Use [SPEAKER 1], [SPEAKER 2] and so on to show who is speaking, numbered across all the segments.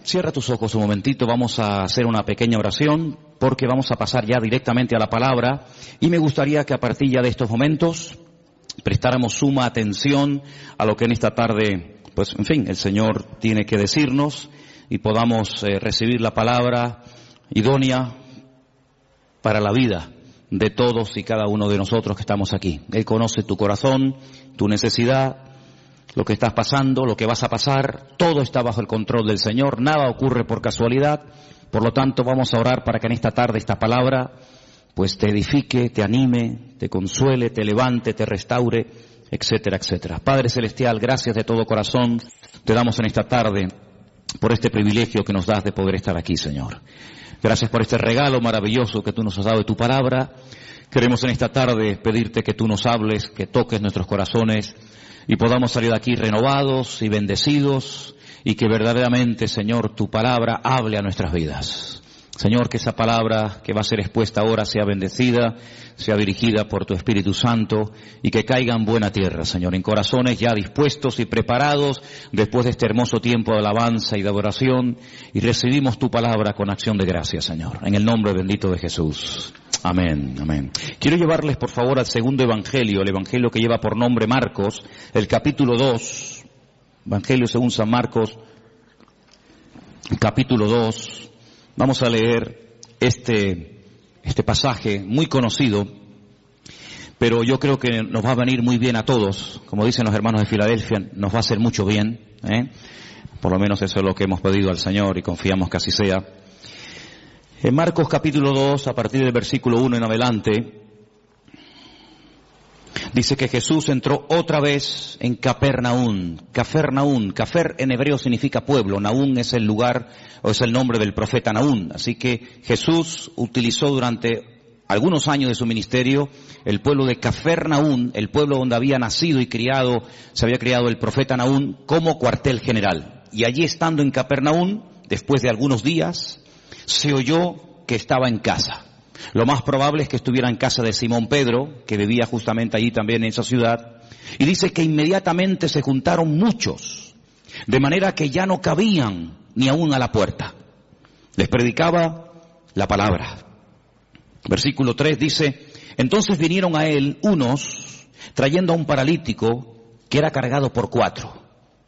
[SPEAKER 1] Cierra tus ojos un momentito, vamos a hacer una pequeña oración porque vamos a pasar ya directamente a la palabra y me gustaría que a partir ya de estos momentos prestáramos suma atención a lo que en esta tarde, pues en fin, el Señor tiene que decirnos y podamos recibir la palabra idónea para la vida de todos y cada uno de nosotros que estamos aquí. Él conoce tu corazón, tu necesidad, lo que estás pasando, lo que vas a pasar, todo está bajo el control del Señor, nada ocurre por casualidad. Por lo tanto, vamos a orar para que en esta tarde esta palabra pues te edifique, te anime, te consuele, te levante, te restaure, etcétera, etcétera. Padre Celestial, gracias de todo corazón te damos en esta tarde por este privilegio que nos das de poder estar aquí, Señor. Gracias por este regalo maravilloso que tú nos has dado de tu palabra. Queremos en esta tarde pedirte que tú nos hables, que toques nuestros corazones y podamos salir de aquí renovados y bendecidos y que verdaderamente, Señor, tu palabra hable a nuestras vidas. Señor, que esa palabra que va a ser expuesta ahora sea bendecida, sea dirigida por tu Espíritu Santo y que caiga en buena tierra, Señor, en corazones ya dispuestos y preparados después de este hermoso tiempo de alabanza y de adoración y recibimos tu palabra con acción de gracias, Señor, en el nombre bendito de Jesús. Amén, amén. Quiero llevarles por favor al segundo evangelio, el evangelio que lleva por nombre Marcos, el capítulo 2, evangelio según San Marcos, capítulo 2. Vamos a leer este pasaje muy conocido, pero yo creo que nos va a venir muy bien a todos. Como dicen los hermanos de Filadelfia, nos va a hacer mucho bien, Por lo menos eso es lo que hemos pedido al Señor y confiamos que así sea. En Marcos capítulo 2, a partir del versículo 1 en adelante, dice que Jesús entró otra vez en Capernaum. Cafer en hebreo significa pueblo. Naún es el lugar o es el nombre del profeta Naún. Así que Jesús utilizó durante algunos años de su ministerio el pueblo de Capernaum, el pueblo donde había nacido y se había criado el profeta Naún, como cuartel general. Y allí estando en Capernaum, después de algunos días, se oyó que estaba en casa. Lo más probable es que estuviera en casa de Simón Pedro, que vivía justamente allí también en esa ciudad. Y dice que inmediatamente se juntaron muchos, de manera que ya no cabían ni aún a la puerta. Les predicaba la palabra. Versículo 3 dice, entonces vinieron a él unos trayendo a un paralítico que era cargado por 4.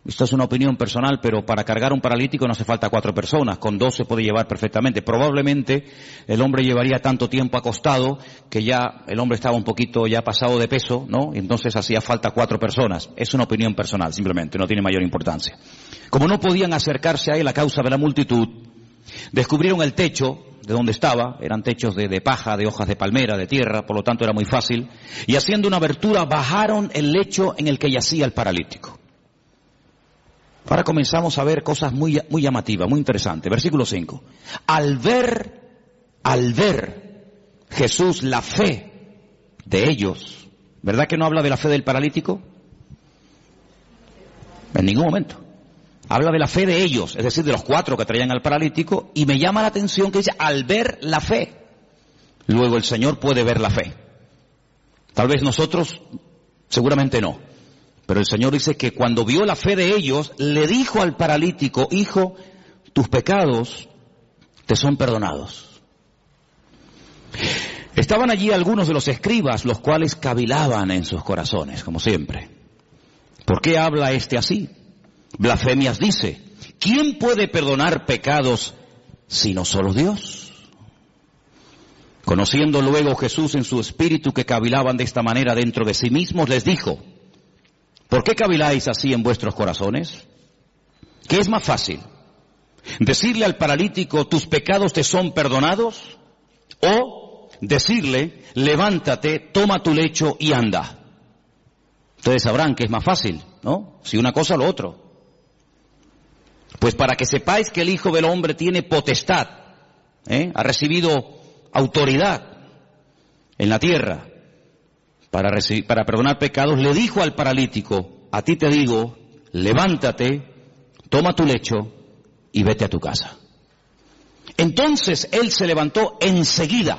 [SPEAKER 1] Esto es una opinión personal, pero para cargar un paralítico no hace falta 4 personas, con 2 se puede llevar perfectamente. Probablemente el hombre llevaría tanto tiempo acostado que ya el hombre estaba un poquito ya pasado de peso, ¿no? Y entonces hacía falta 4 personas. Es una opinión personal, simplemente, no tiene mayor importancia. Como no podían acercarse a él a causa de la multitud, descubrieron el techo de donde estaba, eran techos de paja, de hojas de palmera, de tierra, por lo tanto era muy fácil, y haciendo una abertura bajaron el lecho en el que yacía el paralítico. Ahora comenzamos a ver cosas muy llamativas, muy interesantes. Versículo 5. Al ver Jesús la fe de ellos, ¿verdad que no habla de la fe del paralítico? En ningún momento. Habla de la fe de ellos, es decir, de los 4 que traían al paralítico, y me llama la atención que dice, al ver la fe. Luego el Señor puede ver la fe. Tal vez nosotros, seguramente no. Pero el Señor dice que cuando vio la fe de ellos, le dijo al paralítico, hijo, tus pecados te son perdonados. Estaban allí algunos de los escribas, los cuales cavilaban en sus corazones, como siempre. ¿Por qué habla este así? Blasfemias dice, ¿quién puede perdonar pecados sino solo Dios? Conociendo luego Jesús en su espíritu que cavilaban de esta manera dentro de sí mismos, les dijo, ¿por qué caviláis así en vuestros corazones? ¿Qué es más fácil? ¿Decirle al paralítico, tus pecados te son perdonados? ¿O decirle, levántate, toma tu lecho y anda? Ustedes sabrán que es más fácil, ¿no? Si una cosa o lo otro. Pues para que sepáis que el Hijo del Hombre tiene potestad, ha recibido autoridad en la tierra, para perdonar pecados, le dijo al paralítico, a ti te digo, levántate, toma tu lecho y vete a tu casa. Entonces él se levantó enseguida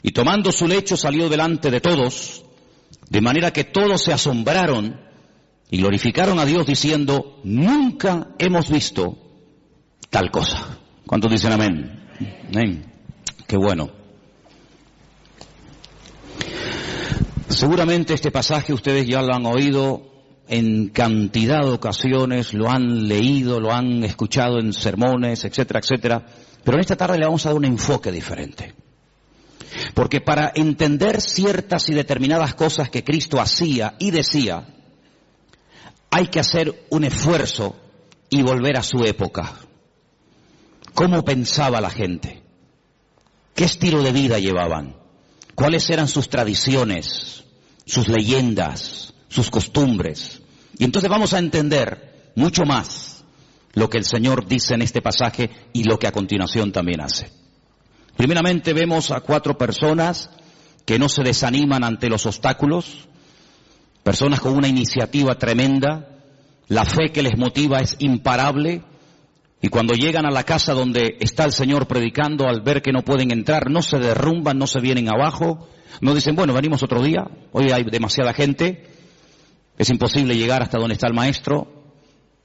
[SPEAKER 1] y tomando su lecho salió delante de todos, de manera que todos se asombraron y glorificaron a Dios diciendo, nunca hemos visto tal cosa. ¿Cuántos dicen amén? Amén. Qué bueno. Seguramente este pasaje ustedes ya lo han oído en cantidad de ocasiones, lo han leído, lo han escuchado en sermones, etcétera, etcétera. Pero en esta tarde le vamos a dar un enfoque diferente. Porque para entender ciertas y determinadas cosas que Cristo hacía y decía, hay que hacer un esfuerzo y volver a su época. ¿Cómo pensaba la gente? ¿Qué estilo de vida llevaban? ¿Cuáles eran sus tradiciones, sus leyendas, sus costumbres? Y entonces vamos a entender mucho más lo que el Señor dice en este pasaje y lo que a continuación también hace. Primeramente vemos a 4 personas que no se desaniman ante los obstáculos, personas con una iniciativa tremenda, la fe que les motiva es imparable, y cuando llegan a la casa donde está el Señor predicando, al ver que no pueden entrar, no se derrumban, no se vienen abajo, no dicen, bueno, venimos otro día, hoy hay demasiada gente, es imposible llegar hasta donde está el Maestro,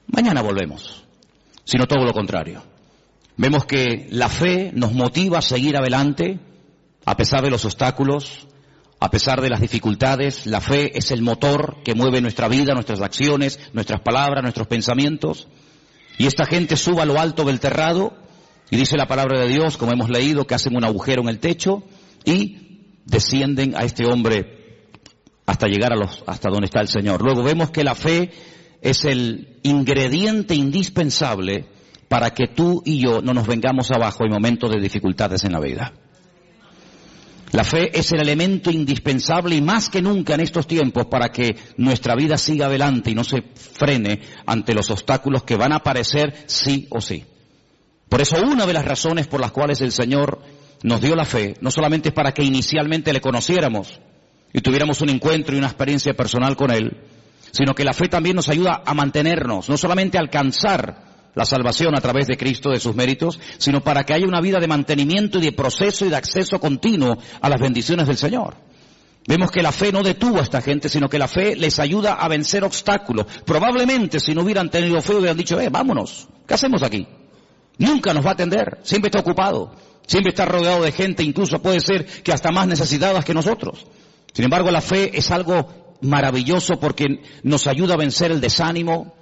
[SPEAKER 1] mañana volvemos, sino todo lo contrario. Vemos que la fe nos motiva a seguir adelante, a pesar de los obstáculos, a pesar de las dificultades. La fe es el motor que mueve nuestra vida, nuestras acciones, nuestras palabras, nuestros pensamientos. Y esta gente sube a lo alto del terrado, y dice la palabra de Dios, como hemos leído, que hacen un agujero en el techo, y descienden a este hombre hasta llegar hasta donde está el Señor. Luego vemos que la fe es el ingrediente indispensable para que tú y yo no nos vengamos abajo en momentos de dificultades en la vida. La fe es el elemento indispensable y más que nunca en estos tiempos para que nuestra vida siga adelante y no se frene ante los obstáculos que van a aparecer sí o sí. Por eso una de las razones por las cuales el Señor nos dio la fe, no solamente es para que inicialmente le conociéramos y tuviéramos un encuentro y una experiencia personal con Él, sino que la fe también nos ayuda a mantenernos, no solamente a alcanzar la salvación a través de Cristo, de sus méritos, sino para que haya una vida de mantenimiento y de proceso y de acceso continuo a las bendiciones del Señor. Vemos que la fe no detuvo a esta gente, sino que la fe les ayuda a vencer obstáculos. Probablemente si no hubieran tenido fe hubieran dicho, vámonos, ¿qué hacemos aquí? Nunca nos va a atender, siempre está ocupado, siempre está rodeado de gente, incluso puede ser que hasta más necesitadas que nosotros. Sin embargo, la fe es algo maravilloso porque nos ayuda a vencer el desánimo,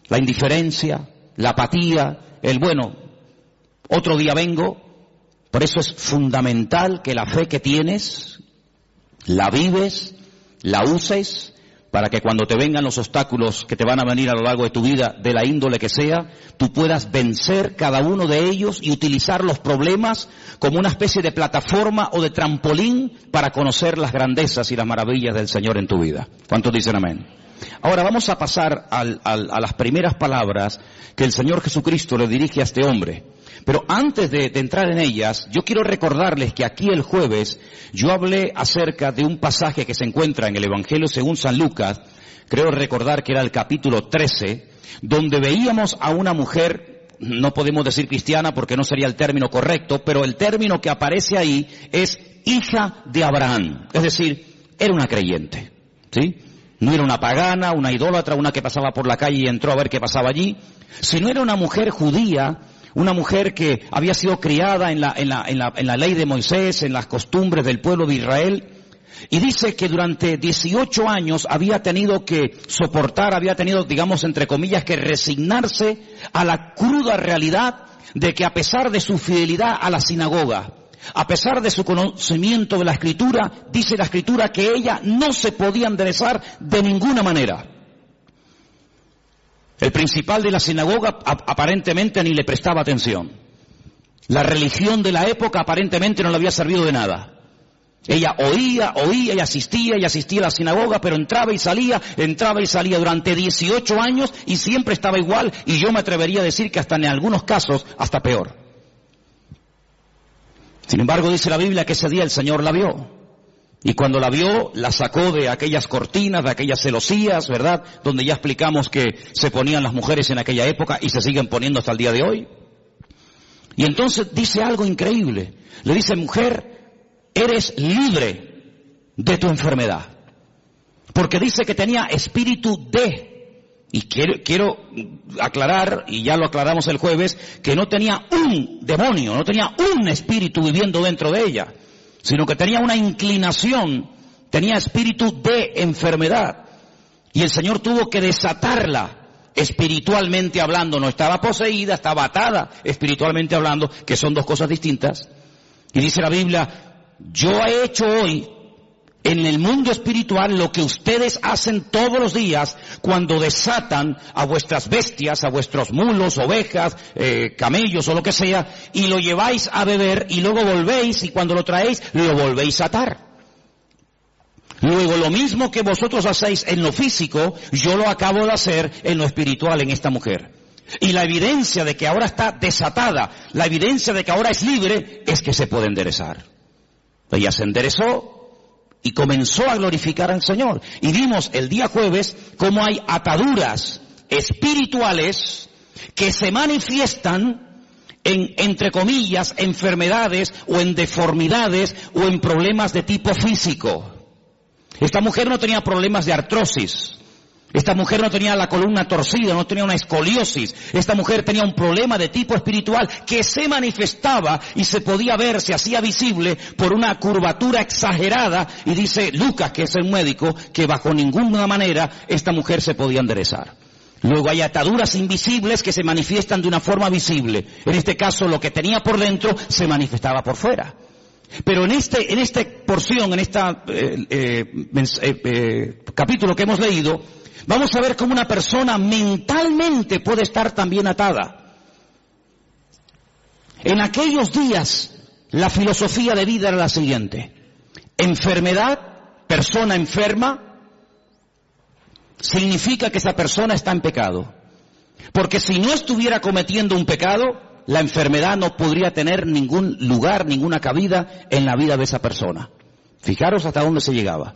[SPEAKER 1] la indiferencia, la apatía, otro día vengo. Por eso es fundamental que la fe que tienes, la vives, la uses, para que cuando te vengan los obstáculos que te van a venir a lo largo de tu vida, de la índole que sea, tú puedas vencer cada uno de ellos y utilizar los problemas como una especie de plataforma o de trampolín para conocer las grandezas y las maravillas del Señor en tu vida. ¿Cuántos dicen amén? Ahora vamos a pasar a las primeras palabras que el Señor Jesucristo le dirige a este hombre. Pero antes de entrar en ellas, yo quiero recordarles que aquí el jueves yo hablé acerca de un pasaje que se encuentra en el Evangelio según San Lucas, creo recordar que era el capítulo 13, donde veíamos a una mujer, no podemos decir cristiana porque no sería el término correcto, pero el término que aparece ahí es hija de Abraham, es decir, era una creyente, ¿sí? No era una pagana, una idólatra, una que pasaba por la calle y entró a ver qué pasaba allí, sino era una mujer judía, una mujer que había sido criada en la ley de Moisés, en las costumbres del pueblo de Israel, y dice que durante 18 años había tenido que soportar, había tenido, digamos, entre comillas, que resignarse a la cruda realidad de que a pesar de su fidelidad a la sinagoga, a pesar de su conocimiento de la Escritura, dice la Escritura que ella no se podía enderezar de ninguna manera. El principal de la sinagoga aparentemente ni le prestaba atención. La religión de la época aparentemente no le había servido de nada. Ella oía y asistía a la sinagoga, pero entraba y salía durante 18 años y siempre estaba igual, y yo me atrevería a decir que hasta en algunos casos hasta peor. Sin embargo, dice la Biblia que ese día el Señor la vio. Y cuando la vio, la sacó de aquellas cortinas, de aquellas celosías, ¿verdad? Donde ya explicamos que se ponían las mujeres en aquella época y se siguen poniendo hasta el día de hoy. Y entonces dice algo increíble. Le dice, mujer, eres libre de tu enfermedad. Porque dice que tenía espíritu de Y quiero aclarar, y ya lo aclaramos el jueves, que no tenía un demonio, no tenía un espíritu viviendo dentro de ella, sino que tenía una inclinación, tenía espíritu de enfermedad. Y el Señor tuvo que desatarla espiritualmente hablando. No estaba poseída, estaba atada espiritualmente hablando, que son dos cosas distintas. Y dice la Biblia, yo he hecho hoy en el mundo espiritual lo que ustedes hacen todos los días cuando desatan a vuestras bestias, a vuestros mulos, ovejas, camellos o lo que sea, y lo lleváis a beber y luego volvéis, y cuando lo traéis lo volvéis a atar. Luego lo mismo que vosotros hacéis en lo físico, yo lo acabo de hacer en lo espiritual en esta mujer. Y la evidencia de que ahora está desatada, la evidencia de que ahora es libre, es que se puede enderezar. Ella se enderezó y comenzó a glorificar al Señor. Y vimos el día jueves cómo hay ataduras espirituales que se manifiestan en, entre comillas, enfermedades o en deformidades o en problemas de tipo físico. Esta mujer no tenía problemas de artrosis. Esta mujer no tenía la columna torcida, no tenía una escoliosis. Esta mujer tenía un problema de tipo espiritual que se manifestaba y se podía ver, se hacía visible por una curvatura exagerada. Y dice Lucas, que es el médico, que bajo ninguna manera esta mujer se podía enderezar. Luego hay ataduras invisibles que se manifiestan de una forma visible. En este caso lo que tenía por dentro se manifestaba por fuera. Pero en esta porción, en este capítulo que hemos leído, vamos a ver cómo una persona mentalmente puede estar también atada. En aquellos días, la filosofía de vida era la siguiente. Enfermedad, persona enferma, significa que esa persona está en pecado. Porque si no estuviera cometiendo un pecado, la enfermedad no podría tener ningún lugar, ninguna cabida en la vida de esa persona. Fijaros hasta dónde se llegaba.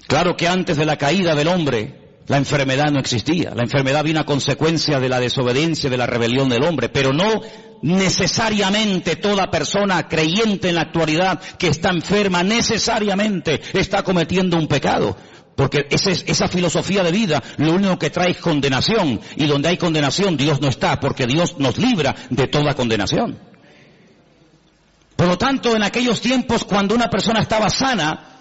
[SPEAKER 1] Claro que antes de la caída del hombre, la enfermedad no existía. La enfermedad vino a consecuencia de la desobediencia, de la rebelión del hombre, pero no necesariamente toda persona creyente en la actualidad que está enferma necesariamente está cometiendo un pecado. Porque esa filosofía de vida lo único que trae es condenación. Y donde hay condenación, Dios no está, porque Dios nos libra de toda condenación. Por lo tanto, en aquellos tiempos, cuando una persona estaba sana,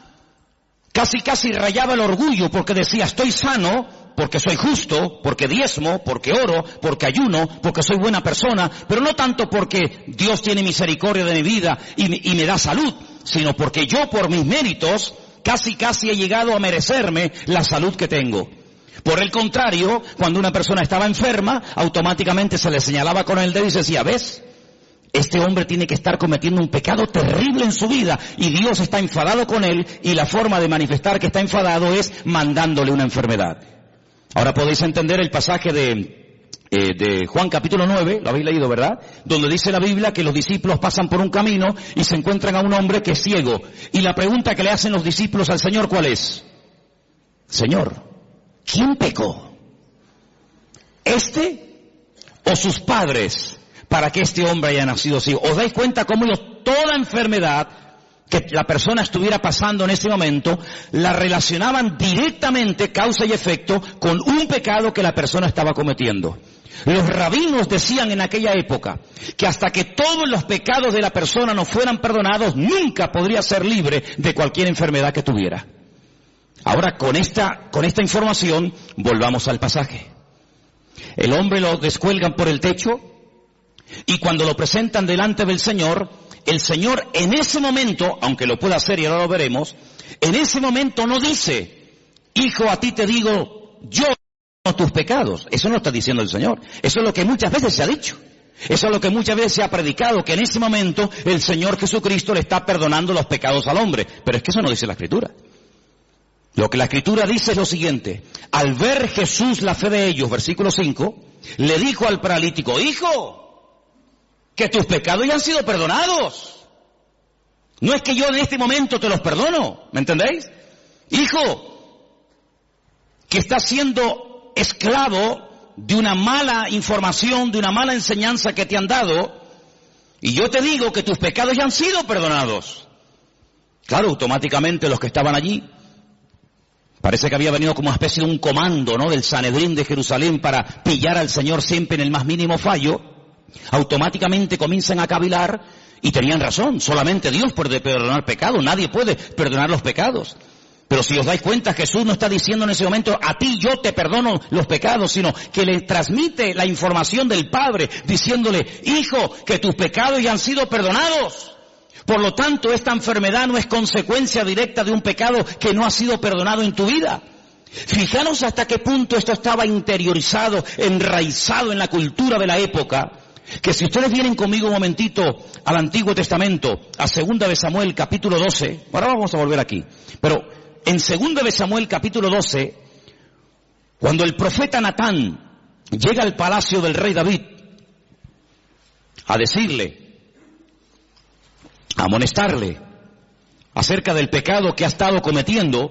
[SPEAKER 1] casi rayaba el orgullo, porque decía, estoy sano, porque soy justo, porque diezmo, porque oro, porque ayuno, porque soy buena persona, pero no tanto porque Dios tiene misericordia de mi vida y me da salud, sino porque yo por mis méritos casi he llegado a merecerme la salud que tengo. Por el contrario, cuando una persona estaba enferma, automáticamente se le señalaba con el dedo y se decía, ¿ves? Este hombre tiene que estar cometiendo un pecado terrible en su vida y Dios está enfadado con él, y la forma de manifestar que está enfadado es mandándole una enfermedad. Ahora podéis entender el pasaje de Juan capítulo 9, lo habéis leído, ¿verdad? Donde dice la Biblia que los discípulos pasan por un camino y se encuentran a un hombre que es ciego. Y la pregunta que le hacen los discípulos al Señor, ¿cuál es? Señor, ¿quién pecó? ¿Este o sus padres para que este hombre haya nacido ciego? ¿Os dais cuenta cómo ellos toda enfermedad que la persona estuviera pasando en ese momento la relacionaban directamente, causa y efecto, con un pecado que la persona estaba cometiendo? Los rabinos decían en aquella época que hasta que todos los pecados de la persona no fueran perdonados, nunca podría ser libre de cualquier enfermedad que tuviera. Ahora, con esta información, volvamos al pasaje. El hombre lo descuelgan por el techo y cuando lo presentan delante del Señor, el Señor en ese momento, aunque lo pueda hacer y ahora lo veremos, en ese momento no dice, hijo, a ti te digo, yo tus pecados. Eso no está diciendo el Señor. Eso es lo que muchas veces se ha dicho. Eso es lo que muchas veces se ha predicado, que en ese momento el Señor Jesucristo le está perdonando los pecados al hombre. Pero es que eso no dice la Escritura. Lo que la Escritura dice es lo siguiente. Al ver Jesús la fe de ellos, versículo 5, le dijo al paralítico, hijo, que tus pecados ya han sido perdonados. No es que yo en este momento te los perdono, ¿me entendéis? Hijo, que estás siendo esclavo de una mala información, de una mala enseñanza que te han dado, y yo te digo que tus pecados ya han sido perdonados. Claro, automáticamente los que estaban allí, Parece que había venido como una especie de un comando, ¿no?, del Sanedrín de Jerusalén para pillar al Señor siempre en el más mínimo fallo. Automáticamente comienzan a cavilar y tenían razón. Solamente Dios puede perdonar pecados, nadie puede perdonar los pecados. Pero si os dais cuenta, Jesús no está diciendo en ese momento, a ti yo te perdono los pecados, sino que le transmite la información del Padre, diciéndole, hijo, que tus pecados ya han sido perdonados. Por lo tanto, esta enfermedad no es consecuencia directa de un pecado que no ha sido perdonado en tu vida. Fijaros hasta qué punto esto estaba interiorizado, enraizado en la cultura de la época, que si ustedes vienen conmigo un momentito al Antiguo Testamento, a 2 de Samuel capítulo 12, ahora vamos a volver aquí, pero en 2 de Samuel capítulo 12, cuando el profeta Natán llega al palacio del rey David a decirle, a amonestarle acerca del pecado que ha estado cometiendo,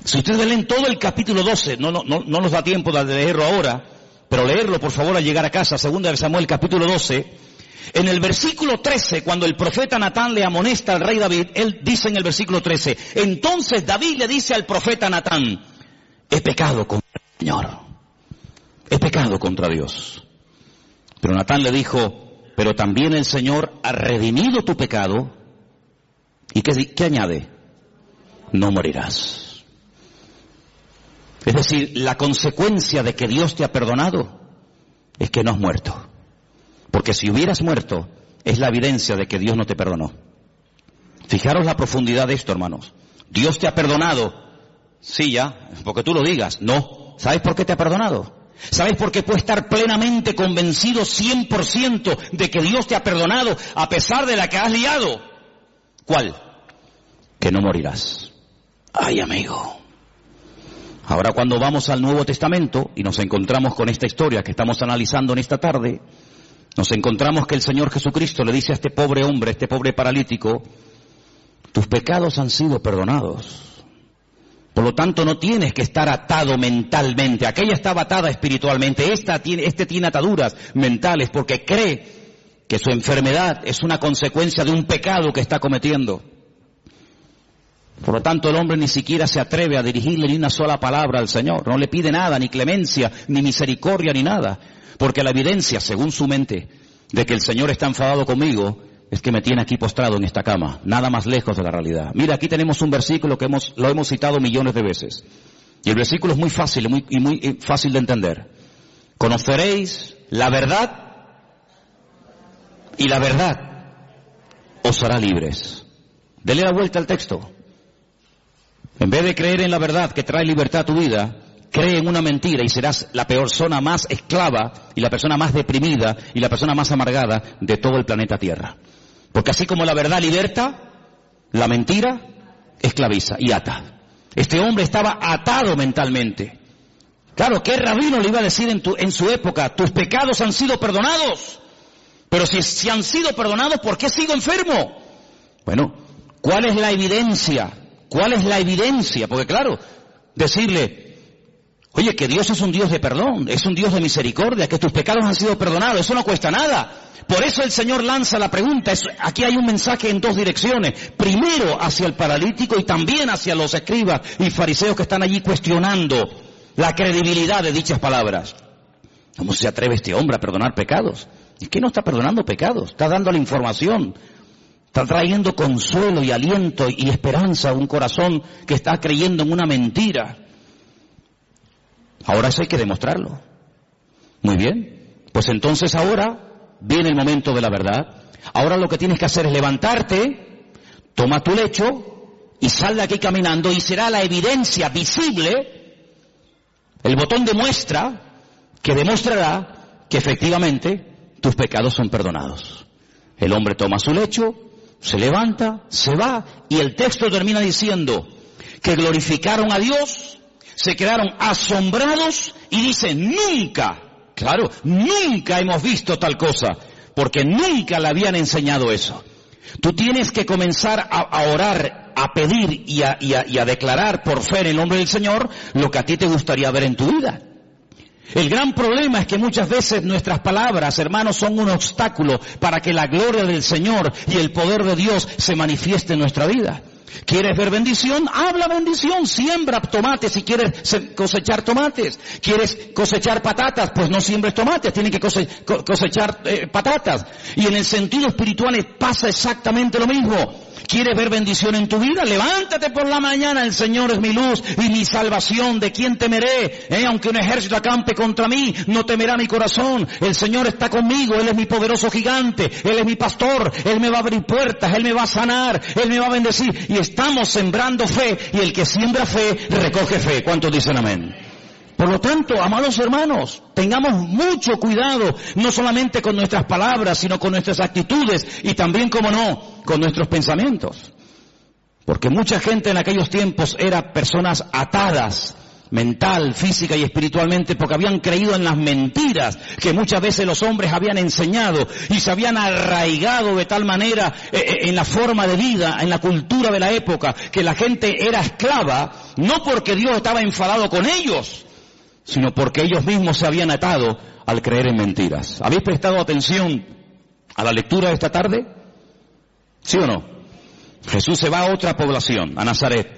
[SPEAKER 1] si ustedes leen todo el capítulo 12, no nos da tiempo de leerlo ahora, pero leerlo por favor al llegar a casa, 2 de Samuel capítulo 12, en el versículo 13, cuando el profeta Natán le amonesta al rey David, él dice en el versículo 13, entonces David le dice al profeta Natán, he pecado contra el Señor, he pecado contra Dios. Pero Natán le dijo, pero también el Señor ha redimido tu pecado, ¿y qué añade? No morirás. Es decir, la consecuencia de que Dios te ha perdonado es que no has muerto. Porque si hubieras muerto, es la evidencia de que Dios no te perdonó. Fijaros la profundidad de esto, hermanos. Dios te ha perdonado. Sí, ya, porque tú lo digas. No. ¿Sabes por qué te ha perdonado? ¿Sabes por qué puedes estar plenamente convencido 100% de que Dios te ha perdonado a pesar de la que has liado? ¿Cuál? Que no morirás. Ay, amigo. Ahora cuando vamos al Nuevo Testamento y nos encontramos con esta historia que estamos analizando en esta tarde, nos encontramos que el Señor Jesucristo le dice a este pobre hombre, a este pobre paralítico, tus pecados han sido perdonados. Por lo tanto, no tienes que estar atado mentalmente. Aquella estaba atada espiritualmente. Este tiene ataduras mentales porque cree que su enfermedad es una consecuencia de un pecado que está cometiendo. Por lo tanto, el hombre ni siquiera se atreve a dirigirle ni una sola palabra al Señor. No le pide nada, ni clemencia, ni misericordia, ni nada. Porque la evidencia, según su mente, de que el Señor está enfadado conmigo, es que me tiene aquí postrado en esta cama, nada más lejos de la realidad. Mira, aquí tenemos un versículo que lo hemos citado millones de veces. Y el versículo es muy fácil y muy fácil de entender. Conoceréis la verdad y la verdad os hará libres. Dele la vuelta al texto. En vez de creer en la verdad que trae libertad a tu vida, cree en una mentira y serás la persona más esclava y la persona más deprimida y la persona más amargada de todo el planeta Tierra. Porque así como la verdad liberta, la mentira esclaviza y ata. Este hombre estaba atado mentalmente. Claro, ¿qué rabino le iba a decir en su época? Tus pecados han sido perdonados. Pero si han sido perdonados, ¿por qué sigo enfermo? Bueno, ¿cuál es la evidencia? ¿Cuál es la evidencia? Porque claro, decirle, oye, que Dios es un Dios de perdón, es un Dios de misericordia, que tus pecados han sido perdonados, eso no cuesta nada. Por eso el Señor lanza la pregunta. Aquí hay un mensaje en dos direcciones. Primero hacia el paralítico y también hacia los escribas y fariseos que están allí cuestionando la credibilidad de dichas palabras. ¿Cómo se atreve este hombre a perdonar pecados? Es que no está perdonando pecados, está dando la información. Está trayendo consuelo y aliento y esperanza a un corazón que está creyendo en una mentira. Ahora eso hay que demostrarlo. Muy bien. Pues entonces ahora viene el momento de la verdad. Ahora lo que tienes que hacer es levantarte, toma tu lecho y sal de aquí caminando y será la evidencia visible, el botón de muestra que demostrará que efectivamente tus pecados son perdonados. El hombre toma su lecho, se levanta, se va y el texto termina diciendo que glorificaron a Dios, se quedaron asombrados y dicen nunca. Claro, nunca hemos visto tal cosa, porque nunca le habían enseñado eso. Tú tienes que comenzar a orar, a pedir y a declarar por fe en el nombre del Señor lo que a ti te gustaría ver en tu vida. El gran problema es que muchas veces nuestras palabras, hermanos, son un obstáculo para que la gloria del Señor y el poder de Dios se manifieste en nuestra vida. ¿Quieres ver bendición? Habla bendición. Siembra tomates si quieres cosechar tomates. ¿Quieres cosechar patatas? Pues no siembres tomates, tienes que cosechar patatas. Y en el sentido espiritual pasa exactamente lo mismo. ¿Quieres ver bendición en tu vida? Levántate por la mañana, el Señor es mi luz y mi salvación, ¿de quién temeré? Aunque un ejército acampe contra mí, no temerá mi corazón. El Señor está conmigo, Él es mi poderoso gigante, Él es mi pastor, Él me va a abrir puertas, Él me va a sanar, Él me va a bendecir. Y estamos sembrando fe, y el que siembra fe, recoge fe. ¿Cuántos dicen amén? Por lo tanto, amados hermanos, tengamos mucho cuidado, no solamente con nuestras palabras, sino con nuestras actitudes y también, como no, con nuestros pensamientos. Porque mucha gente en aquellos tiempos era personas atadas, mental, física y espiritualmente, porque habían creído en las mentiras que muchas veces los hombres habían enseñado y se habían arraigado de tal manera en la forma de vida, en la cultura de la época, que la gente era esclava, no porque Dios estaba enfadado con ellos, sino porque ellos mismos se habían atado al creer en mentiras. ¿Habéis prestado atención a la lectura de esta tarde? ¿Sí o no? Jesús se va a otra población, a Nazaret.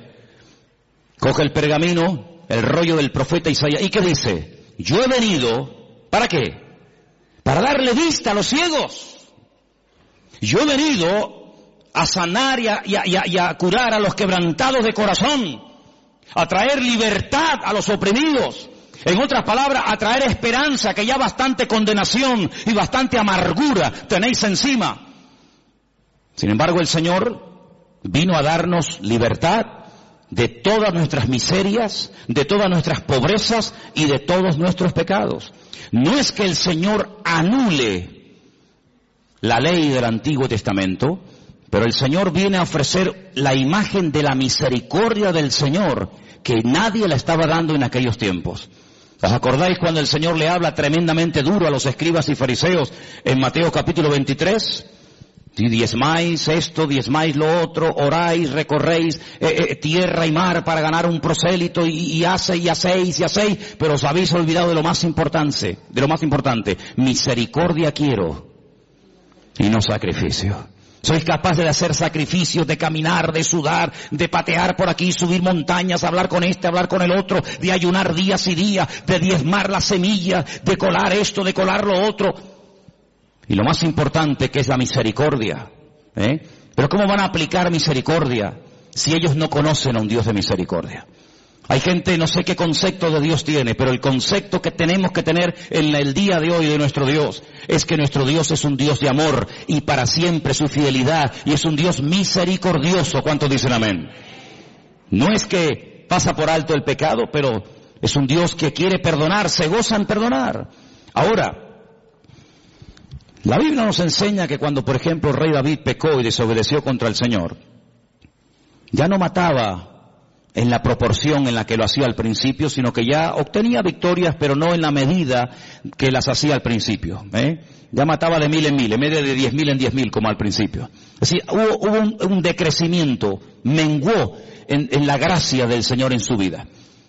[SPEAKER 1] Coge el pergamino, el rollo del profeta Isaías. ¿Y qué dice? Yo he venido, ¿para qué? Para darle vista a los ciegos. Yo he venido a sanar y a curar a los quebrantados de corazón, a traer libertad a los oprimidos. En otras palabras, a traer esperanza, que ya bastante condenación y bastante amargura tenéis encima. Sin embargo, el Señor vino a darnos libertad de todas nuestras miserias, de todas nuestras pobrezas y de todos nuestros pecados. No es que el Señor anule la ley del Antiguo Testamento, pero el Señor viene a ofrecer la imagen de la misericordia del Señor, que nadie la estaba dando en aquellos tiempos. ¿Os acordáis cuando el Señor le habla tremendamente duro a los escribas y fariseos en Mateo capítulo 23? Diezmáis esto, diezmáis lo otro, oráis, recorréis tierra y mar para ganar un prosélito y hacéis, pero os habéis olvidado de lo más importante, misericordia quiero y no sacrificio. Sois capaces de hacer sacrificios, de caminar, de sudar, de patear por aquí, subir montañas, hablar con este, hablar con el otro, de ayunar días y días, de diezmar las semillas, de colar esto, de colar lo otro. Y lo más importante, que es la misericordia. Pero ¿cómo van a aplicar misericordia si ellos no conocen a un Dios de misericordia? Hay gente, no sé qué concepto de Dios tiene, pero el concepto que tenemos que tener en el día de hoy de nuestro Dios es que nuestro Dios es un Dios de amor y para siempre su fidelidad, y es un Dios misericordioso. ¿Cuántos dicen amén? No es que pasa por alto el pecado, pero es un Dios que quiere perdonar, se goza en perdonar. Ahora, la Biblia nos enseña que cuando, por ejemplo, el rey David pecó y desobedeció contra el Señor, ya no mataba en la proporción en la que lo hacía al principio, sino que ya obtenía victorias, pero no en la medida que las hacía al principio. Ya mataba de 1000 en 1000, en vez de 10.000 en 10.000 como al principio. Es decir, hubo un decrecimiento, menguó en la gracia del Señor en su vida.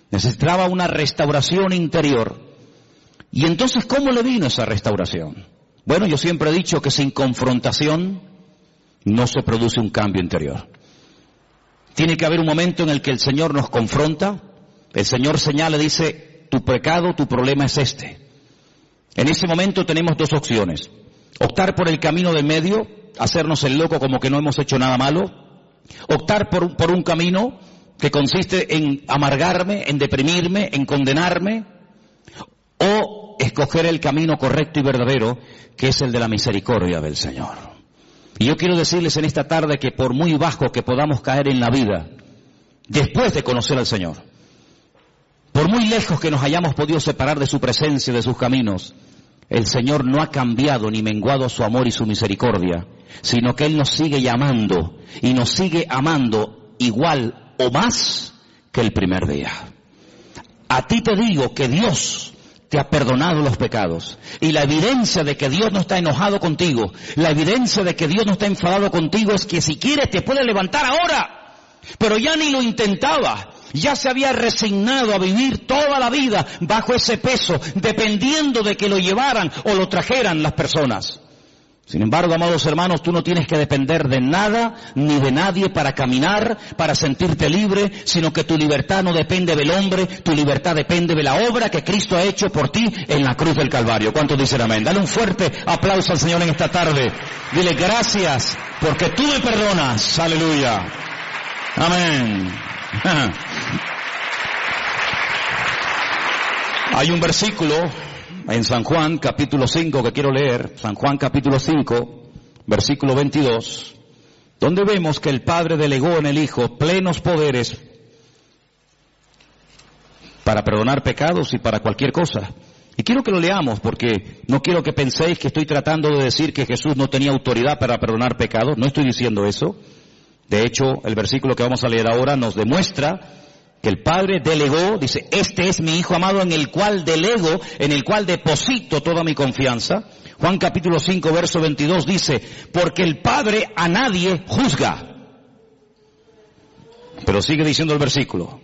[SPEAKER 1] Necesitaba una restauración interior. Y entonces, ¿cómo le vino esa restauración? Bueno, yo siempre he dicho que sin confrontación no se produce un cambio interior. Tiene que haber un momento en el que el Señor nos confronta, el Señor señala, dice, tu pecado, tu problema es este. En ese momento tenemos dos opciones: optar por el camino del medio, hacernos el loco como que no hemos hecho nada malo; optar por un camino que consiste en amargarme, en deprimirme, en condenarme; o escoger el camino correcto y verdadero, que es el de la misericordia del Señor. Y yo quiero decirles en esta tarde que por muy bajo que podamos caer en la vida, después de conocer al Señor, por muy lejos que nos hayamos podido separar de su presencia, de sus caminos, el Señor no ha cambiado ni menguado su amor y su misericordia, sino que Él nos sigue llamando y nos sigue amando igual o más que el primer día. A ti te digo que Dios te ha perdonado los pecados. Y la evidencia de que Dios no está enojado contigo, la evidencia de que Dios no está enfadado contigo, es que si quieres te puede levantar ahora. Pero ya ni lo intentaba. Ya se había resignado a vivir toda la vida bajo ese peso, dependiendo de que lo llevaran o lo trajeran las personas. Sin embargo, amados hermanos, tú no tienes que depender de nada ni de nadie para caminar, para sentirte libre, sino que tu libertad no depende del hombre, tu libertad depende de la obra que Cristo ha hecho por ti en la cruz del Calvario. ¿Cuántos dicen amén? Dale un fuerte aplauso al Señor en esta tarde. Dile gracias porque tú me perdonas. Aleluya. Amén. Hay un versículo en San Juan capítulo 5 que quiero leer, San Juan capítulo 5, versículo 22, donde vemos que el Padre delegó en el Hijo plenos poderes para perdonar pecados y para cualquier cosa. Y quiero que lo leamos porque no quiero que penséis que estoy tratando de decir que Jesús no tenía autoridad para perdonar pecados, no estoy diciendo eso. De hecho, el versículo que vamos a leer ahora nos demuestra que el Padre delegó, dice, este es mi Hijo amado en el cual delego, en el cual deposito toda mi confianza. Juan capítulo 5, verso 22 dice, porque el Padre a nadie juzga. Pero sigue diciendo el versículo,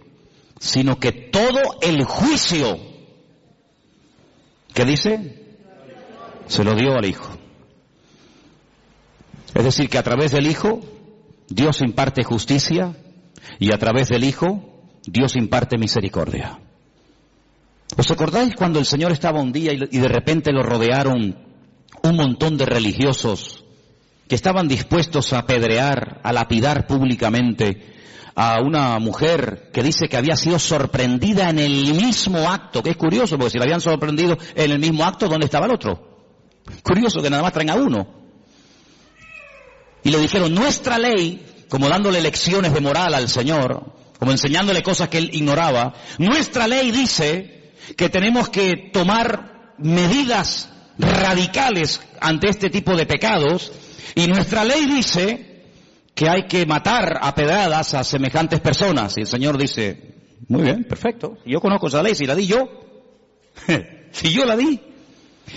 [SPEAKER 1] sino que todo el juicio, ¿qué dice? Se lo dio al Hijo. Es decir, que a través del Hijo, Dios imparte justicia y a través del Hijo, Dios imparte misericordia. ¿Os acordáis cuando el Señor estaba un día y de repente lo rodearon un montón de religiosos que estaban dispuestos a apedrear, a lapidar públicamente a una mujer que dice que había sido sorprendida en el mismo acto? Que es curioso, porque si la habían sorprendido en el mismo acto, ¿dónde estaba el otro? Curioso que nada más traen a uno. Y le dijeron, nuestra ley, como dándole lecciones de moral al Señor, como enseñándole cosas que él ignoraba, nuestra ley dice que tenemos que tomar medidas radicales ante este tipo de pecados, y nuestra ley dice que hay que matar a pedradas a semejantes personas. Y el Señor dice, muy bien, perfecto, yo conozco esa ley, si la di yo, si yo la di.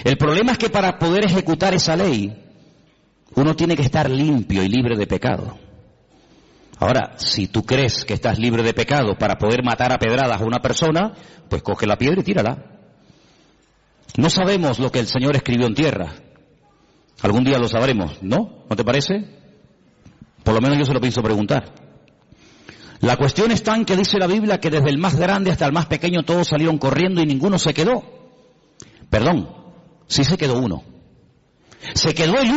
[SPEAKER 1] El problema es que para poder ejecutar esa ley, uno tiene que estar limpio y libre de pecado. Ahora, si tú crees que estás libre de pecado para poder matar a pedradas a una persona, pues coge la piedra y tírala. No sabemos lo que el Señor escribió en tierra. Algún día lo sabremos, ¿no? ¿No te parece? Por lo menos yo se lo pienso preguntar. La cuestión está en que dice la Biblia que desde el más grande hasta el más pequeño todos salieron corriendo y ninguno se quedó. Perdón, sí se quedó uno. Se quedó el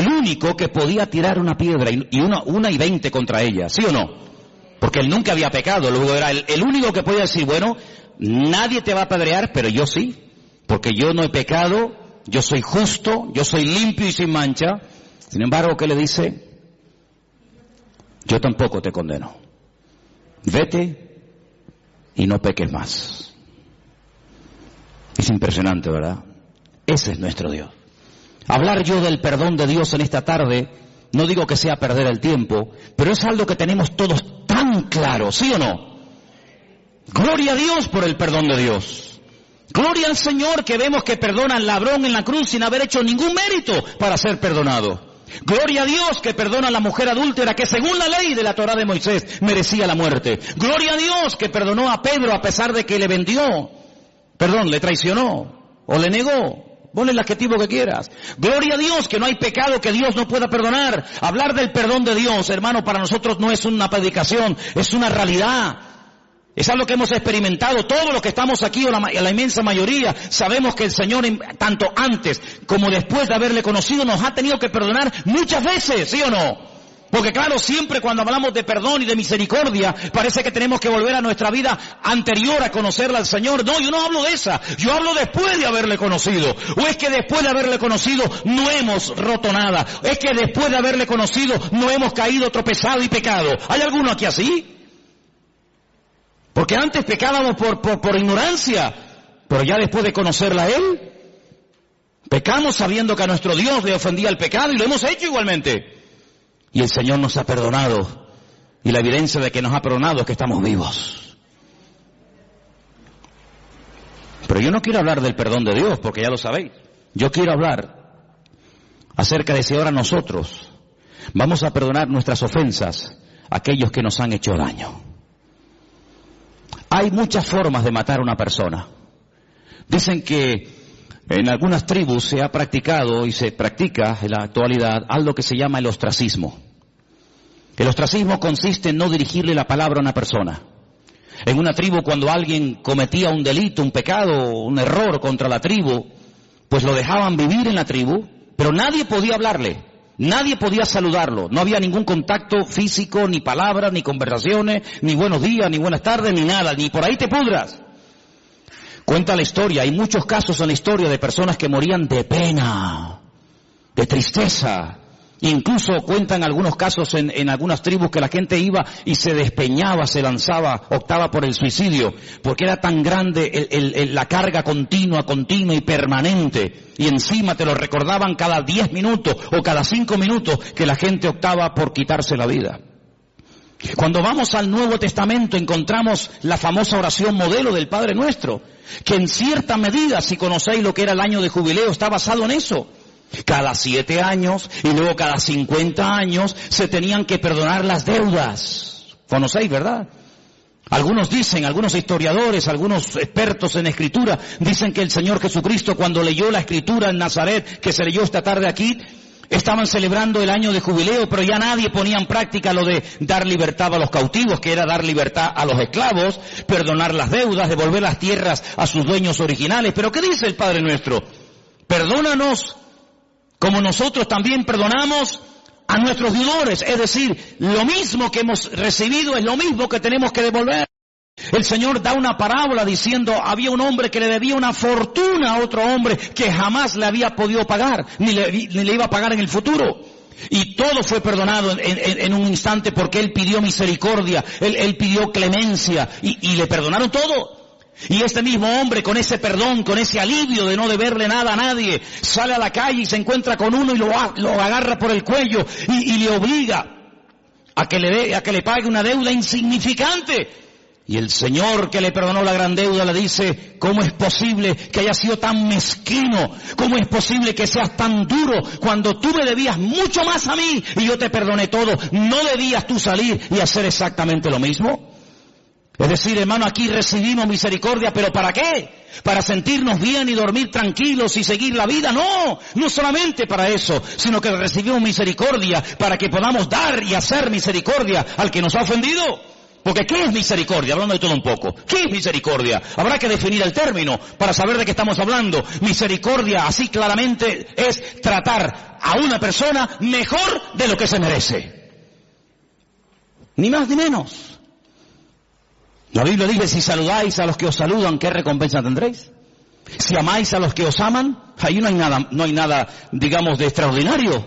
[SPEAKER 1] único que podía tirar una piedra y una y 20 contra ella, ¿sí o no? Porque él nunca había pecado, luego era el único que podía decir, bueno, nadie te va a apedrear, pero yo sí, porque yo no he pecado, yo soy justo, yo soy limpio y sin mancha. Sin embargo, ¿qué le dice? Yo tampoco te condeno. Vete y no peques más. Es impresionante, ¿verdad? Ese es nuestro Dios. Hablar yo del perdón de Dios en esta tarde, no digo que sea perder el tiempo, pero es algo que tenemos todos tan claro, ¿sí o no? Gloria a Dios por el perdón de Dios. Gloria al Señor que vemos que perdona al ladrón en la cruz sin haber hecho ningún mérito para ser perdonado. Gloria a Dios que perdona a la mujer adúltera que según la ley de la Torá de Moisés merecía la muerte. Gloria a Dios que perdonó a Pedro a pesar de que le traicionó o le negó. Ponle el adjetivo que quieras. Gloria a Dios que no hay pecado que Dios no pueda perdonar. Hablar del perdón de Dios, hermano, para nosotros no es una predicación, es una realidad. Es algo que hemos experimentado. Todos los que estamos aquí, o la inmensa mayoría, sabemos que el Señor, tanto antes como después de haberle conocido, nos ha tenido que perdonar muchas veces, ¿sí o no? Porque claro, siempre cuando hablamos de perdón y de misericordia, parece que tenemos que volver a nuestra vida anterior a conocerla al Señor. No, yo no hablo de esa, yo hablo después de haberle conocido. O es que después de haberle conocido no hemos roto nada. Es que después de haberle conocido no hemos caído, tropezado y pecado. ¿Hay alguno aquí así? Porque antes pecábamos por ignorancia, pero ya después de conocerla a Él, pecamos sabiendo que a nuestro Dios le ofendía el pecado y lo hemos hecho igualmente. Y el Señor nos ha perdonado. Y la evidencia de que nos ha perdonado es que estamos vivos. Pero yo no quiero hablar del perdón de Dios, porque ya lo sabéis. Yo quiero hablar acerca de si ahora nosotros vamos a perdonar nuestras ofensas a aquellos que nos han hecho daño. Hay muchas formas de matar a una persona. Dicen que En algunas tribus se ha practicado y se practica en la actualidad algo que se llama el ostracismo. El ostracismo consiste en no dirigirle la palabra a una persona. En una tribu, cuando alguien cometía un delito, un pecado, un error contra la tribu, pues lo dejaban vivir en la tribu, pero nadie podía hablarle, nadie podía saludarlo, no había ningún contacto físico, ni palabras, ni conversaciones, ni buenos días, ni buenas tardes, ni nada, ni por ahí te pudras. Cuenta la historia, hay muchos casos en la historia de personas que morían de pena, de tristeza. Incluso cuentan algunos casos en algunas tribus que la gente iba y se despeñaba, se lanzaba, optaba por el suicidio, porque era tan grande la carga continua y permanente, y encima te lo recordaban cada 10 minutos o cada 5 minutos que la gente optaba por quitarse la vida. Cuando vamos al Nuevo Testamento encontramos la famosa oración modelo del Padre Nuestro, que en cierta medida, si conocéis lo que era el año de jubileo, está basado en eso. Cada 7 años y luego cada 50 años se tenían que perdonar las deudas. ¿Conocéis, verdad? Algunos dicen, algunos historiadores, algunos expertos en escritura, dicen que el Señor Jesucristo, cuando leyó la escritura en Nazaret, que se leyó esta tarde aquí, estaban celebrando el año de jubileo, pero ya nadie ponía en práctica lo de dar libertad a los cautivos, que era dar libertad a los esclavos, perdonar las deudas, devolver las tierras a sus dueños originales. Pero ¿qué dice el Padre Nuestro? Perdónanos como nosotros también perdonamos a nuestros deudores. Es decir, lo mismo que hemos recibido es lo mismo que tenemos que devolver. El Señor da una parábola diciendo, había un hombre que le debía una fortuna a otro hombre que jamás le había podido pagar, ni le iba a pagar en el futuro. Y todo fue perdonado en un instante porque él pidió misericordia, él pidió clemencia y le perdonaron todo. Y este mismo hombre, con ese perdón, con ese alivio de no deberle nada a nadie, sale a la calle y se encuentra con uno y lo agarra por el cuello y le obliga a que le pague una deuda insignificante. Y el Señor, que le perdonó la gran deuda, le dice, ¿cómo es posible que hayas sido tan mezquino? ¿Cómo es posible que seas tan duro cuando tú me debías mucho más a mí y yo te perdoné todo? ¿No debías tú salir y hacer exactamente lo mismo? Es decir, hermano, aquí recibimos misericordia, ¿pero para qué? ¿Para sentirnos bien y dormir tranquilos y seguir la vida? No, no solamente para eso, sino que recibimos misericordia para que podamos dar y hacer misericordia al que nos ha ofendido. Porque ¿qué es misericordia? Hablando de todo un poco. ¿Qué es misericordia? Habrá que definir el término para saber de qué estamos hablando. Misericordia, así claramente, es tratar a una persona mejor de lo que se merece. Ni más ni menos. La Biblia dice, si saludáis a los que os saludan, ¿qué recompensa tendréis? Si amáis a los que os aman, ahí no hay nada, digamos, de extraordinario.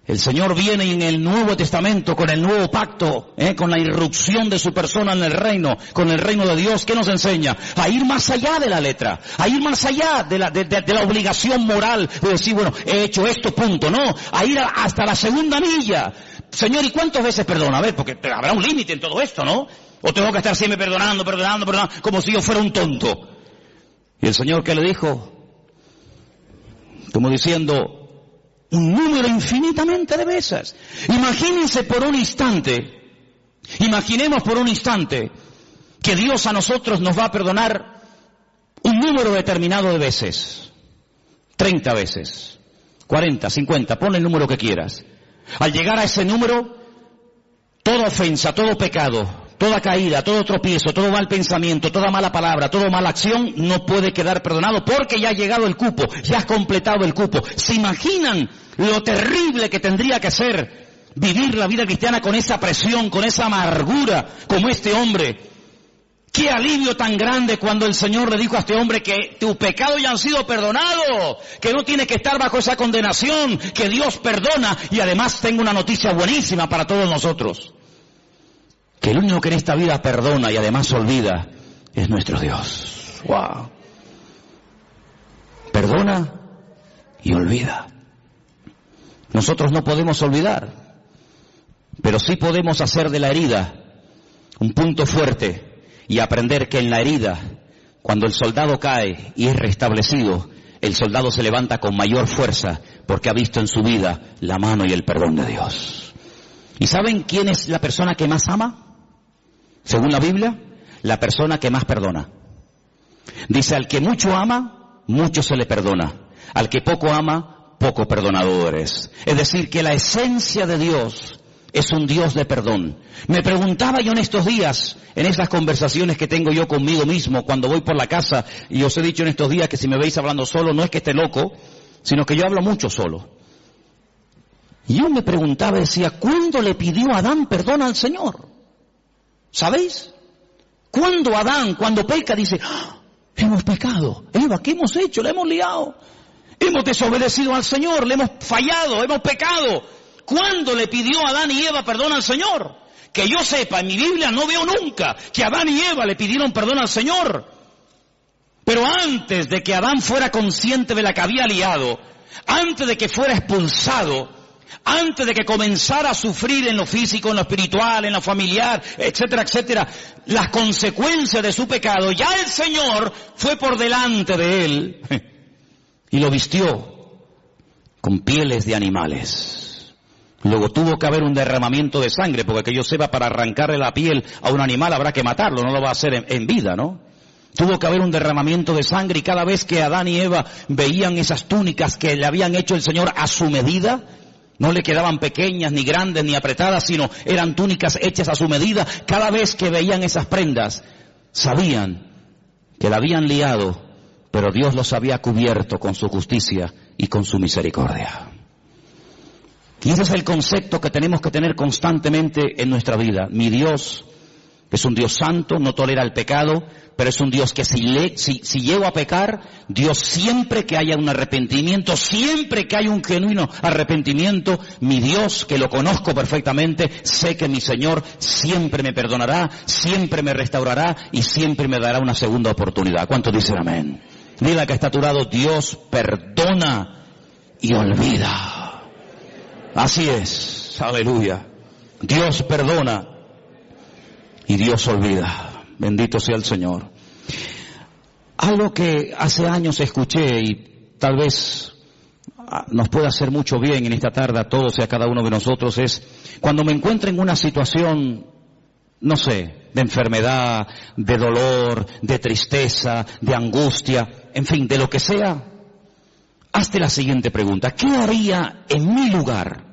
[SPEAKER 1] El Señor viene en el Nuevo Testamento, con el nuevo pacto, con la irrupción de su persona en el reino, con el reino de Dios, ¿qué nos enseña? A ir más allá de la letra, a ir más allá de la obligación moral, de decir, bueno, he hecho esto, punto, no, a ir hasta la segunda milla. Señor, ¿y cuántas veces perdona? A ver, porque habrá un límite en todo esto, ¿no? O tengo que estar siempre perdonando, como si yo fuera un tonto. Y el Señor, ¿qué le dijo? Como diciendo, un número infinitamente de veces. Imaginemos por un instante que Dios a nosotros nos va a perdonar un número determinado de veces. 30 veces, 40, 50, pon el número que quieras. Al llegar a ese número, toda ofensa, todo pecado, toda caída, todo tropiezo, todo mal pensamiento, toda mala palabra, toda mala acción no puede quedar perdonado porque ya ha llegado el cupo, ya has completado el cupo. ¿Se imaginan lo terrible que tendría que ser vivir la vida cristiana con esa presión, con esa amargura como este hombre? Qué alivio tan grande cuando el Señor le dijo a este hombre que tus pecados ya han sido perdonados, que no tiene que estar bajo esa condenación, que Dios perdona. Y además tengo una noticia buenísima para todos nosotros. Que el único que en esta vida perdona y además olvida es nuestro Dios. ¡Wow! Perdona y olvida. Nosotros no podemos olvidar, pero sí podemos hacer de la herida un punto fuerte y aprender que en la herida, cuando el soldado cae y es restablecido, el soldado se levanta con mayor fuerza porque ha visto en su vida la mano y el perdón de Dios. ¿Y saben quién es la persona que más ama? Según la Biblia, la persona que más perdona. Dice, al que mucho ama, mucho se le perdona. Al que poco ama, poco perdonado eres. Es decir, que la esencia de Dios es un Dios de perdón. Me preguntaba yo en estos días, en esas conversaciones que tengo yo conmigo mismo cuando voy por la casa, y os he dicho en estos días que si me veis hablando solo, no es que esté loco, sino que yo hablo mucho solo. Y yo me preguntaba, decía, ¿cuándo le pidió Adán perdón al Señor? ¿Sabéis? Cuando Adán, cuando peca, dice, ¡ah! Hemos pecado. Eva, ¿qué hemos hecho? Le hemos liado. Hemos desobedecido al Señor, le hemos fallado, hemos pecado. ¿Cuándo le pidió Adán y Eva perdón al Señor? Que yo sepa, en mi Biblia no veo nunca que Adán y Eva le pidieron perdón al Señor. Pero antes de que Adán fuera consciente de la que había liado, antes de que fuera expulsado, antes de que comenzara a sufrir en lo físico, en lo espiritual, en lo familiar, etcétera, etcétera, las consecuencias de su pecado, ya el Señor fue por delante de él y lo vistió con pieles de animales. Luego tuvo que haber un derramamiento de sangre, porque que yo sepa, para arrancarle la piel a un animal habrá que matarlo, no lo va a hacer en vida, ¿no? Tuvo que haber un derramamiento de sangre, y cada vez que Adán y Eva veían esas túnicas que le habían hecho el Señor a su medida, no le quedaban pequeñas, ni grandes, ni apretadas, sino eran túnicas hechas a su medida. Cada vez que veían esas prendas, sabían que la habían liado, pero Dios los había cubierto con su justicia y con su misericordia. Y ese es el concepto que tenemos que tener constantemente en nuestra vida. Mi Dios es un Dios santo, no tolera el pecado, pero es un Dios que si llego a pecar, Dios, siempre que haya un arrepentimiento, siempre que haya un genuino arrepentimiento, mi Dios, que lo conozco perfectamente, sé que mi Señor siempre me perdonará, siempre me restaurará y siempre me dará una segunda oportunidad. ¿Cuántos dicen amén? Dile que está a tu lado, Dios perdona y olvida. Así es, aleluya. Dios perdona y Dios olvida. Bendito sea el Señor. Algo que hace años escuché y tal vez nos puede hacer mucho bien en esta tarde a todos y a cada uno de nosotros es, cuando me encuentro en una situación, no sé, de enfermedad, de dolor, de tristeza, de angustia, en fin, de lo que sea, hazte la siguiente pregunta: ¿qué haría en mi lugar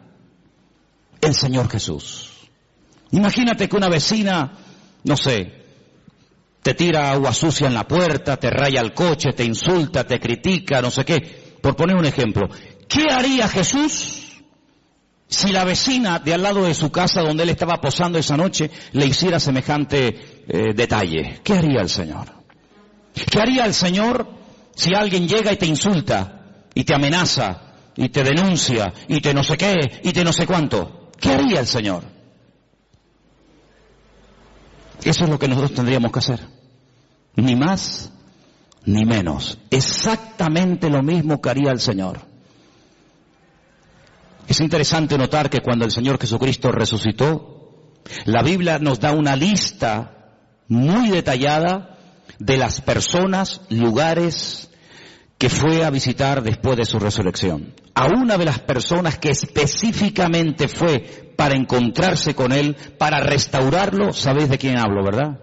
[SPEAKER 1] el Señor Jesús? Imagínate que una vecina, no sé, te tira agua sucia en la puerta, te raya el coche, te insulta, te critica, no sé qué. Por poner un ejemplo, ¿qué haría Jesús si la vecina de al lado de su casa donde él estaba posando esa noche le hiciera semejante detalle? ¿Qué haría el Señor? ¿Qué haría el Señor si alguien llega y te insulta, y te amenaza, y te denuncia, y te no sé qué, y te no sé cuánto? ¿Qué haría el Señor? Eso es lo que nosotros tendríamos que hacer. Ni más, ni menos. Exactamente lo mismo que haría el Señor. Es interesante notar que cuando el Señor Jesucristo resucitó, la Biblia nos da una lista muy detallada de las personas, lugares que fue a visitar después de su resurrección. A una de las personas que específicamente fue para encontrarse con él, para restaurarlo, ¿sabéis de quién hablo, verdad?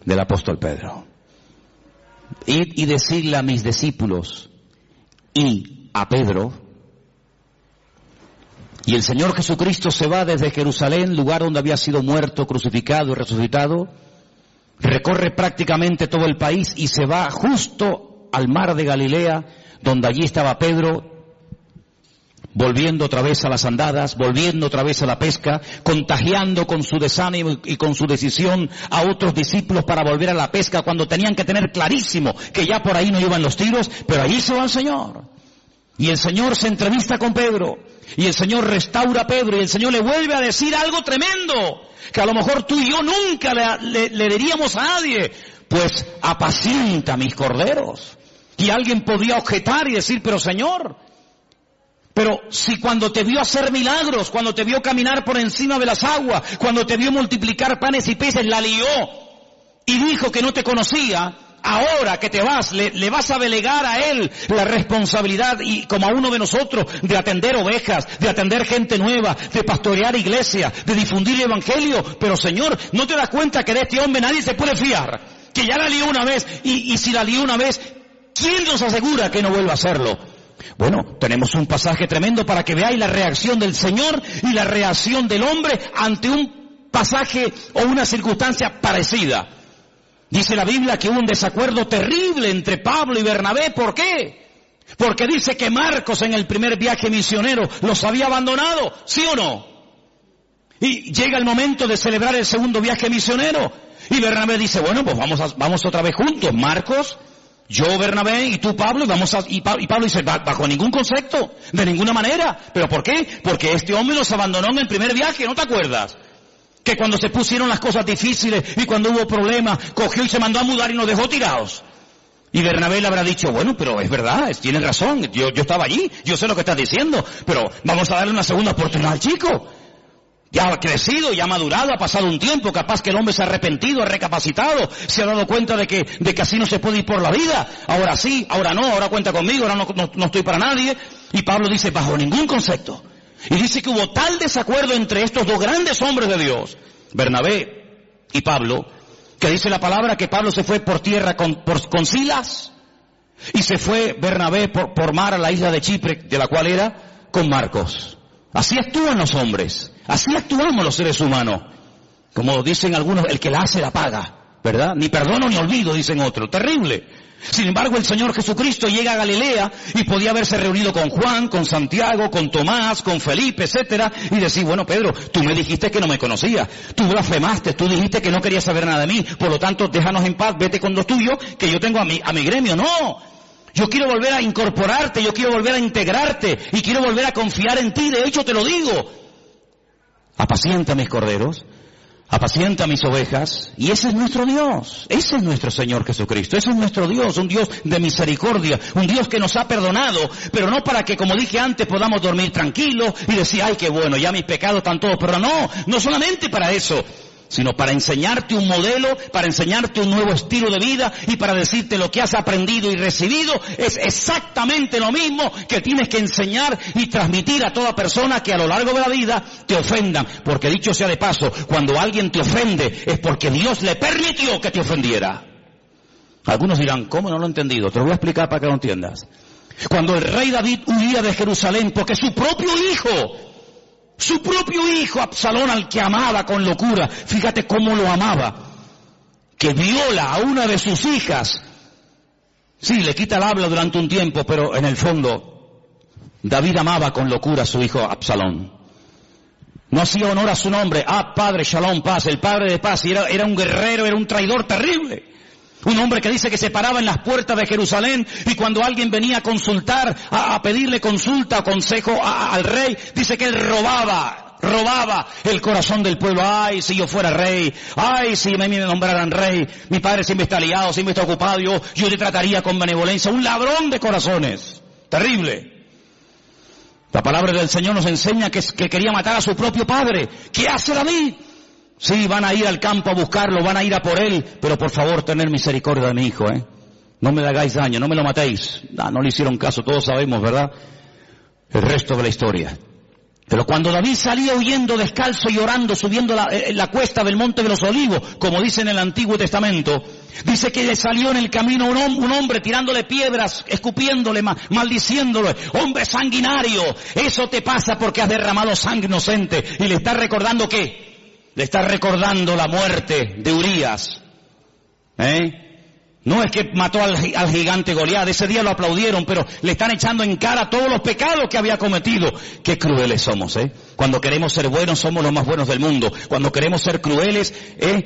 [SPEAKER 1] Del apóstol Pedro. Y decirle a mis discípulos y a Pedro, y el Señor Jesucristo se va desde Jerusalén, lugar donde había sido muerto, crucificado y resucitado, recorre prácticamente todo el país y se va justo al mar de Galilea, donde allí estaba Pedro, volviendo otra vez a las andadas, volviendo otra vez a la pesca, contagiando con su desánimo y con su decisión a otros discípulos para volver a la pesca cuando tenían que tener clarísimo que ya por ahí no iban los tiros, pero allí se va el Señor. Y el Señor se entrevista con Pedro, y el Señor restaura a Pedro, y el Señor le vuelve a decir algo tremendo, que a lo mejor tú y yo nunca le diríamos a nadie: pues apacienta mis corderos. Y alguien podría objetar y decir: pero Señor, pero si cuando te vio hacer milagros, cuando te vio caminar por encima de las aguas, cuando te vio multiplicar panes y peces, la lió y dijo que no te conocía, ahora que te vas, le vas a delegar a él la responsabilidad, y como a uno de nosotros, de atender ovejas, de atender gente nueva, de pastorear iglesia, de difundir el evangelio. Pero Señor, ¿no te das cuenta que de este hombre nadie se puede fiar? Que ya la lió una vez, y si la lió una vez, ¿Quién nos asegura que no vuelva a hacerlo? Bueno, tenemos un pasaje tremendo para que veáis la reacción del Señor y la reacción del hombre ante un pasaje o una circunstancia parecida. Dice la Biblia que hubo un desacuerdo terrible entre Pablo y Bernabé. ¿Por qué? Porque dice que Marcos en el primer viaje misionero los había abandonado, ¿sí o no? Y llega el momento de celebrar el segundo viaje misionero. Y Bernabé dice, bueno, pues vamos otra vez juntos. Marcos, yo, Bernabé, y tú, Pablo, y Pablo dice, bajo ningún concepto, de ninguna manera. ¿Pero por qué? Porque este hombre nos abandonó en el primer viaje, ¿no te acuerdas? Que cuando se pusieron las cosas difíciles y cuando hubo problemas, cogió y se mandó a mudar y nos dejó tirados. Y Bernabé le habrá dicho, bueno, pero es verdad, tienes razón, yo estaba allí, yo sé lo que estás diciendo, pero vamos a darle una segunda oportunidad al chico. Ya ha crecido, ya ha madurado, ha pasado un tiempo, capaz que el hombre se ha arrepentido, ha recapacitado, se ha dado cuenta de que así no se puede ir por la vida. Ahora sí, ahora no, ahora cuenta conmigo, ahora no estoy para nadie. Y Pablo dice, bajo ningún concepto. Y dice que hubo tal desacuerdo entre estos dos grandes hombres de Dios, Bernabé y Pablo, que dice la palabra que Pablo se fue por tierra con Silas y se fue Bernabé por mar a la isla de Chipre, de la cual era, con Marcos. Así actúan los hombres, así actuamos los seres humanos. Como dicen algunos, el que la hace la paga, ¿verdad? Ni perdono ni olvido, dicen otros. Terrible. Sin embargo, el Señor Jesucristo llega a Galilea y podía haberse reunido con Juan, con Santiago, con Tomás, con Felipe, etcétera, y decir, bueno, Pedro, tú me dijiste que no me conocías, tú blasfemaste, tú dijiste que no querías saber nada de mí, por lo tanto, déjanos en paz, vete con los tuyos, que yo tengo a mi gremio. No, yo quiero volver a incorporarte, yo quiero volver a integrarte, y quiero volver a confiar en ti. De hecho, te lo digo, apacienta mis corderos, apacienta mis ovejas, y ese es nuestro Dios, ese es nuestro Señor Jesucristo, ese es nuestro Dios, un Dios de misericordia, un Dios que nos ha perdonado, pero no para que, como dije antes, podamos dormir tranquilos y decir, ay, qué bueno, ya mis pecados están todos, pero no solamente para eso, sino para enseñarte un modelo, para enseñarte un nuevo estilo de vida y para decirte lo que has aprendido y recibido es exactamente lo mismo que tienes que enseñar y transmitir a toda persona que a lo largo de la vida te ofendan. Porque dicho sea de paso, cuando alguien te ofende es porque Dios le permitió que te ofendiera. Algunos dirán, ¿cómo no lo he entendido? Te lo voy a explicar para que lo entiendas. Cuando el rey David huía de Jerusalén porque su propio hijo Absalón, al que amaba con locura, fíjate cómo lo amaba, que viola a una de sus hijas. Sí, le quita el habla durante un tiempo, pero en el fondo David amaba con locura a su hijo Absalón. No hacía honor a su nombre. Padre, Shalom, paz, el padre de paz, y era un guerrero, era un traidor terrible. Un hombre que dice que se paraba en las puertas de Jerusalén y cuando alguien venía a consultar, a pedirle consulta o consejo al rey, dice que él robaba el corazón del pueblo. Ay, si yo fuera rey, ay, si me nombraran rey, mi padre siempre está liado, siempre está ocupado, yo le trataría con benevolencia. Un ladrón de corazones, terrible. La palabra del Señor nos enseña que quería matar a su propio padre. ¿Qué hace David? Sí, van a ir al campo a buscarlo, van a ir a por él, pero por favor, tener misericordia de mi hijo, No me le hagáis daño, no me lo matéis. No le hicieron caso, todos sabemos, ¿verdad? El resto de la historia. Pero cuando David salía huyendo descalzo y orando, subiendo la cuesta del Monte de los Olivos, como dice en el Antiguo Testamento, dice que le salió en el camino un hombre tirándole piedras, escupiéndole, maldiciéndole. Hombre sanguinario, eso te pasa porque has derramado sangre inocente. Y le está recordando ¿qué? Le está recordando la muerte de Urías. No es que mató al gigante Goliat, ese día lo aplaudieron, pero le están echando en cara todos los pecados que había cometido. Qué crueles somos, Cuando queremos ser buenos somos los más buenos del mundo. Cuando queremos ser crueles,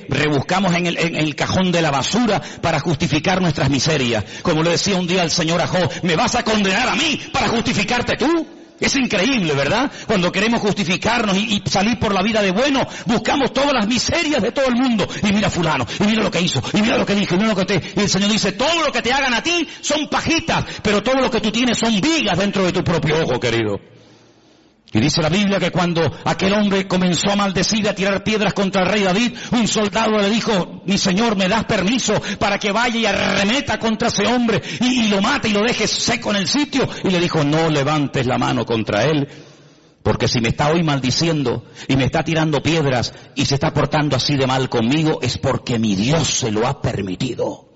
[SPEAKER 1] rebuscamos en el cajón de la basura para justificar nuestras miserias. Como le decía un día el Señor a Job, ¿me vas a condenar a mí para justificarte tú? Es increíble, ¿verdad? Cuando queremos justificarnos y salir por la vida de bueno, buscamos todas las miserias de todo el mundo. Y mira fulano, y mira lo que hizo, y mira lo que dijo, y mira lo que y el Señor dice, todo lo que te hagan a ti son pajitas, pero todo lo que tú tienes son vigas dentro de tu propio ojo, querido. Y dice la Biblia que cuando aquel hombre comenzó a maldecir y a tirar piedras contra el rey David, un soldado le dijo, mi señor, ¿me das permiso para que vaya y arremeta contra ese hombre y lo mate y lo deje seco en el sitio? Y le dijo, no levantes la mano contra él, porque si me está hoy maldiciendo y me está tirando piedras y se está portando así de mal conmigo, es porque mi Dios se lo ha permitido.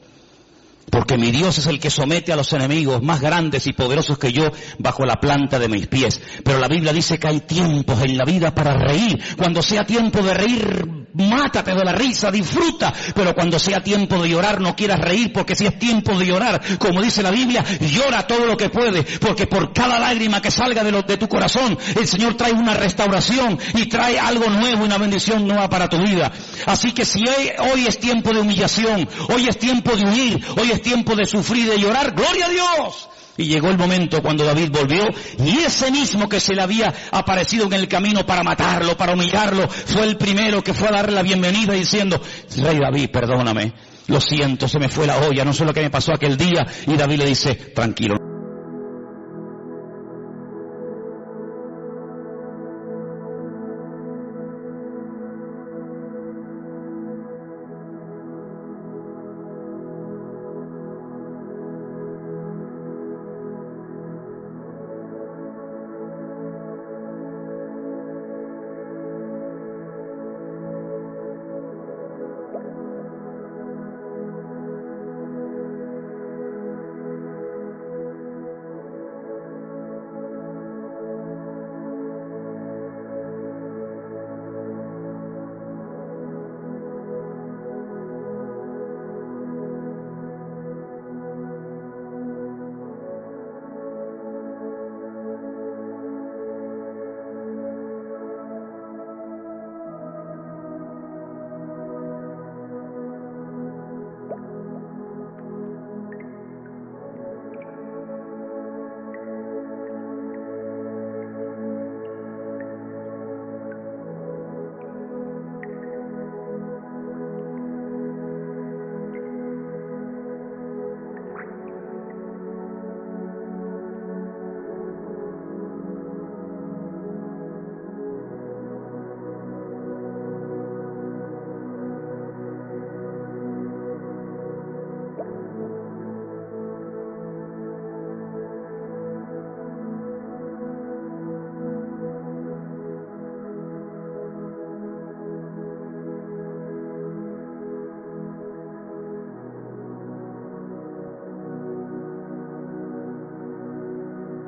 [SPEAKER 1] Porque mi Dios es el que somete a los enemigos más grandes y poderosos que yo bajo la planta de mis pies. Pero la Biblia dice que hay tiempos en la vida para reír. Cuando sea tiempo de reír, mátate de la risa, disfruta. Pero cuando sea tiempo de llorar, no quieras reír, porque si es tiempo de llorar, como dice la Biblia, llora todo lo que puede. Porque por cada lágrima que salga de tu corazón, el Señor trae una restauración y trae algo nuevo y una bendición nueva para tu vida. Así que si hoy es tiempo de humillación, hoy es tiempo de huir, hoy es tiempo de sufrir y de llorar, ¡gloria a Dios! Y llegó el momento cuando David volvió, y ese mismo que se le había aparecido en el camino para matarlo, para humillarlo, fue el primero que fue a darle la bienvenida diciendo: Rey David, perdóname, lo siento, se me fue la olla, no sé lo que me pasó aquel día. Y David le dice: tranquilo,